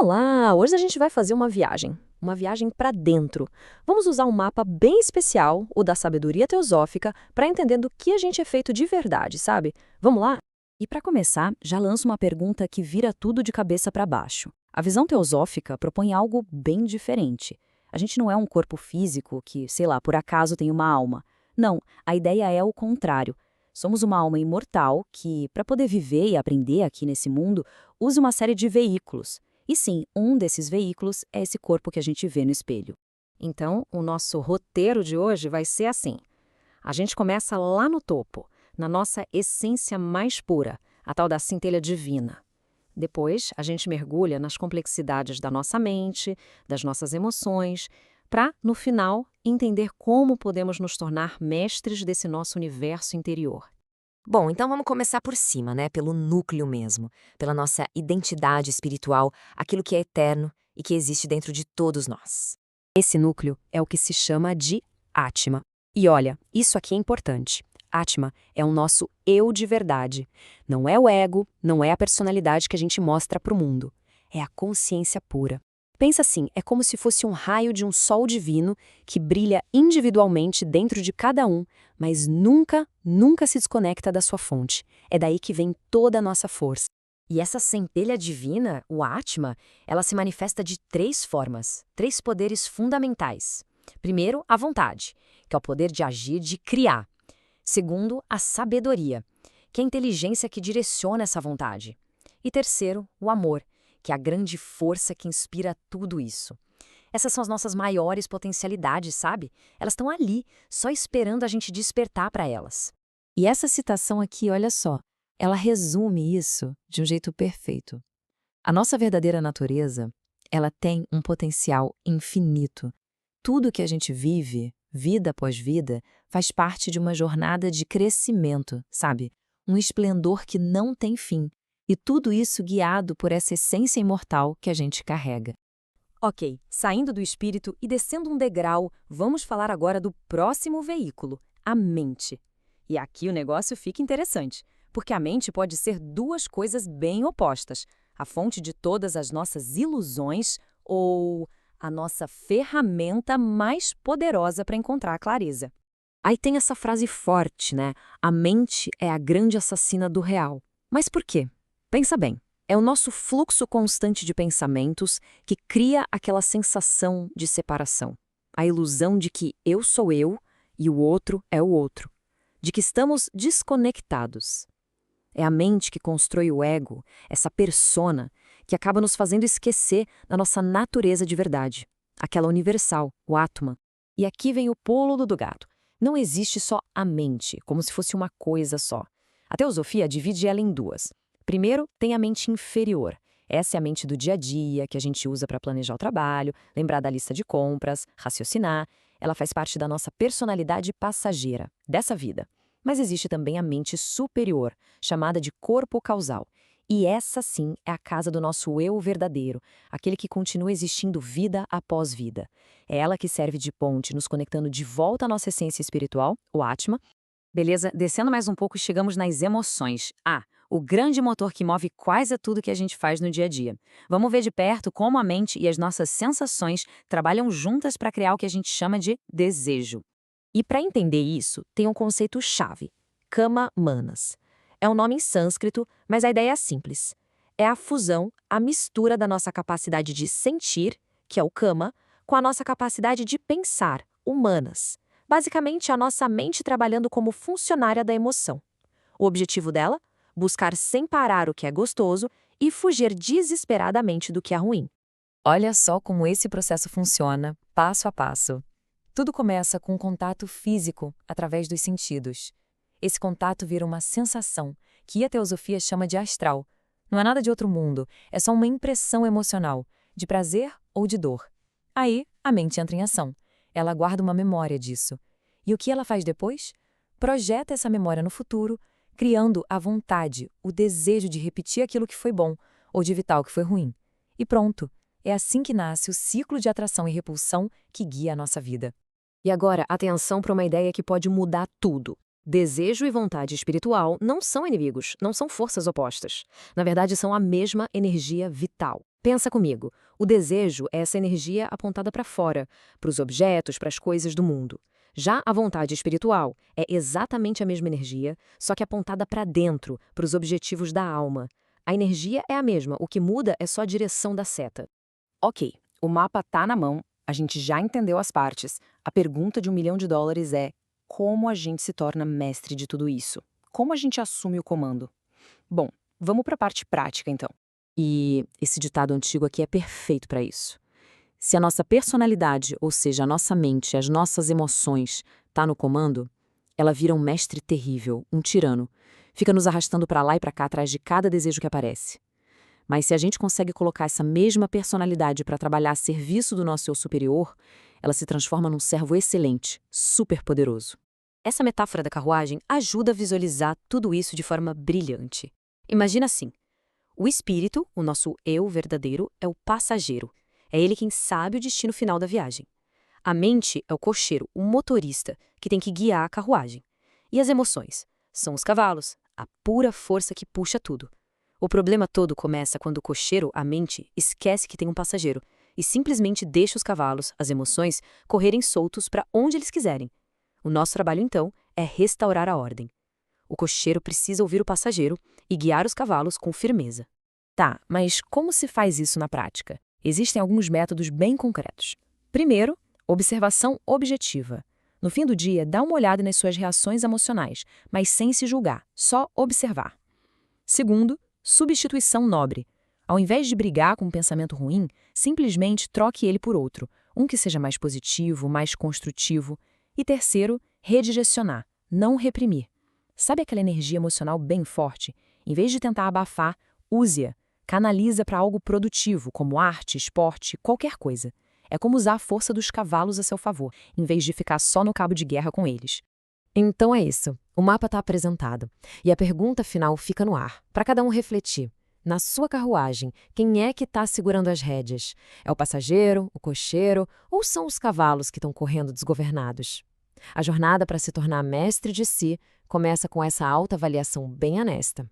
Olá! Hoje a gente vai fazer uma viagem para dentro. Vamos usar um mapa bem especial, o da sabedoria teosófica, para entender do que a gente é feito de verdade, sabe? Vamos lá? E para começar, já lanço uma pergunta que vira tudo de cabeça para baixo. A visão teosófica propõe algo bem diferente. A gente não é um corpo físico que, sei lá, por acaso tem uma alma. Não, a ideia é o contrário. Somos uma alma imortal que, para poder viver e aprender aqui nesse mundo, usa uma série de veículos. E sim, um desses veículos é esse corpo que a gente vê no espelho. Então, o nosso roteiro de hoje vai ser assim. A gente começa lá no topo, na nossa essência mais pura, a tal da centelha divina. Depois, a gente mergulha nas complexidades da nossa mente, das nossas emoções, para, no final, entender como podemos nos tornar mestres desse nosso universo interior. Bom, então vamos começar por cima, né? Pelo núcleo mesmo, pela nossa identidade espiritual, aquilo que é eterno e que existe dentro de todos nós. Esse núcleo é o que se chama de Atma. E olha, isso aqui é importante. Atma é o nosso eu de verdade. Não é o ego, não é a personalidade que a gente mostra para o mundo. É a consciência pura. Pensa assim, é como se fosse um raio de um sol divino que brilha individualmente dentro de cada um, mas nunca se desconecta da sua fonte. É daí que vem toda a nossa força. E essa centelha divina, o Atma, ela se manifesta de três formas, três poderes fundamentais. Primeiro, a vontade, que é o poder de agir, de criar. Segundo, a sabedoria, que é a inteligência que direciona essa vontade. E terceiro, o amor, que é a grande força que inspira tudo isso. Essas são as nossas maiores potencialidades, sabe? Elas estão ali, só esperando a gente despertar para elas. E essa citação aqui, olha só, ela resume isso de um jeito perfeito. A nossa verdadeira natureza, ela tem um potencial infinito. Tudo que a gente vive, vida após vida, faz parte de uma jornada de crescimento, sabe? Um esplendor que não tem fim. E tudo isso guiado por essa essência imortal que a gente carrega. Ok, saindo do espírito e descendo um degrau, vamos falar agora do próximo veículo, a mente. E aqui o negócio fica interessante, porque a mente pode ser duas coisas bem opostas: a fonte de todas as nossas ilusões ou a nossa ferramenta mais poderosa para encontrar a clareza. Aí tem essa frase forte, né? A mente é a grande assassina do real. Mas por quê? Pensa bem, é o nosso fluxo constante de pensamentos que cria aquela sensação de separação. A ilusão de que eu sou eu e o outro é o outro. De que estamos desconectados. É a mente que constrói o ego, essa persona, que acaba nos fazendo esquecer da nossa natureza de verdade. Aquela universal, o Atman. E aqui vem o pulo do gato. Não existe só a mente, como se fosse uma coisa só. A teosofia divide ela em duas. Primeiro, tem a mente inferior. Essa é a mente do dia a dia, que a gente usa para planejar o trabalho, lembrar da lista de compras, raciocinar. Ela faz parte da nossa personalidade passageira, dessa vida. Mas existe também a mente superior, chamada de corpo causal. E essa, sim, é a casa do nosso eu verdadeiro, aquele que continua existindo vida após vida. É ela que serve de ponte, nos conectando de volta à nossa essência espiritual, o Atma. Beleza, descendo mais um pouco, chegamos nas emoções. O grande motor que move quase tudo que a gente faz no dia a dia. Vamos ver de perto como a mente e as nossas sensações trabalham juntas para criar o que a gente chama de desejo. E para entender isso, tem um conceito-chave: Kama Manas. É um nome em sânscrito, mas a ideia é simples. É a fusão, a mistura da nossa capacidade de sentir, que é o Kama, com a nossa capacidade de pensar, o Manas. Basicamente, a nossa mente trabalhando como funcionária da emoção. O objetivo dela? Buscar sem parar o que é gostoso e fugir desesperadamente do que é ruim. Olha só como esse processo funciona, passo a passo. Tudo começa com um contato físico, através dos sentidos. Esse contato vira uma sensação, que a teosofia chama de astral. Não é nada de outro mundo, é só uma impressão emocional, de prazer ou de dor. Aí, a mente entra em ação. Ela guarda uma memória disso. E o que ela faz depois? Projeta essa memória no futuro, criando a vontade, o desejo de repetir aquilo que foi bom, ou de evitar o que foi ruim. E pronto, é assim que nasce o ciclo de atração e repulsão que guia a nossa vida. E agora, atenção para uma ideia que pode mudar tudo. Desejo e vontade espiritual não são inimigos, não são forças opostas. Na verdade, são a mesma energia vital. Pensa comigo, o desejo é essa energia apontada para fora, para os objetos, para as coisas do mundo. Já a vontade espiritual é exatamente a mesma energia, só que apontada para dentro, para os objetivos da alma. A energia é a mesma, o que muda é só a direção da seta. Ok, o mapa tá na mão, a gente já entendeu as partes. A pergunta de $1 milhão é: como a gente se torna mestre de tudo isso? Como a gente assume o comando? Bom, vamos para a parte prática então. E esse ditado antigo aqui é perfeito para isso. Se a nossa personalidade, ou seja, a nossa mente, as nossas emoções, tá no comando, ela vira um mestre terrível, um tirano. Fica nos arrastando para lá e para cá atrás de cada desejo que aparece. Mas se a gente consegue colocar essa mesma personalidade para trabalhar a serviço do nosso eu superior, ela se transforma num servo excelente, super poderoso. Essa metáfora da carruagem ajuda a visualizar tudo isso de forma brilhante. Imagina assim: o espírito, o nosso eu verdadeiro, é o passageiro. É ele quem sabe o destino final da viagem. A mente é o cocheiro, o motorista, que tem que guiar a carruagem. E as emoções? São os cavalos, a pura força que puxa tudo. O problema todo começa quando o cocheiro, a mente, esquece que tem um passageiro e simplesmente deixa os cavalos, as emoções, correrem soltos para onde eles quiserem. O nosso trabalho, então, é restaurar a ordem. O cocheiro precisa ouvir o passageiro e guiar os cavalos com firmeza. Tá, mas como se faz isso na prática? Existem alguns métodos bem concretos. Primeiro, observação objetiva. No fim do dia, dá uma olhada nas suas reações emocionais, mas sem se julgar, só observar. Segundo, substituição nobre. Ao invés de brigar com um pensamento ruim, simplesmente troque ele por outro, um que seja mais positivo, mais construtivo. E terceiro, redirecionar, não reprimir. Sabe aquela energia emocional bem forte? Em vez de tentar abafar, use-a. Canaliza para algo produtivo, como arte, esporte, qualquer coisa. É como usar a força dos cavalos a seu favor, em vez de ficar só no cabo de guerra com eles. Então é isso. O mapa está apresentado. E a pergunta final fica no ar, para cada um refletir. Na sua carruagem, quem é que está segurando as rédeas? É o passageiro, o cocheiro ou são os cavalos que estão correndo desgovernados? A jornada para se tornar mestre de si começa com essa autoavaliação bem honesta.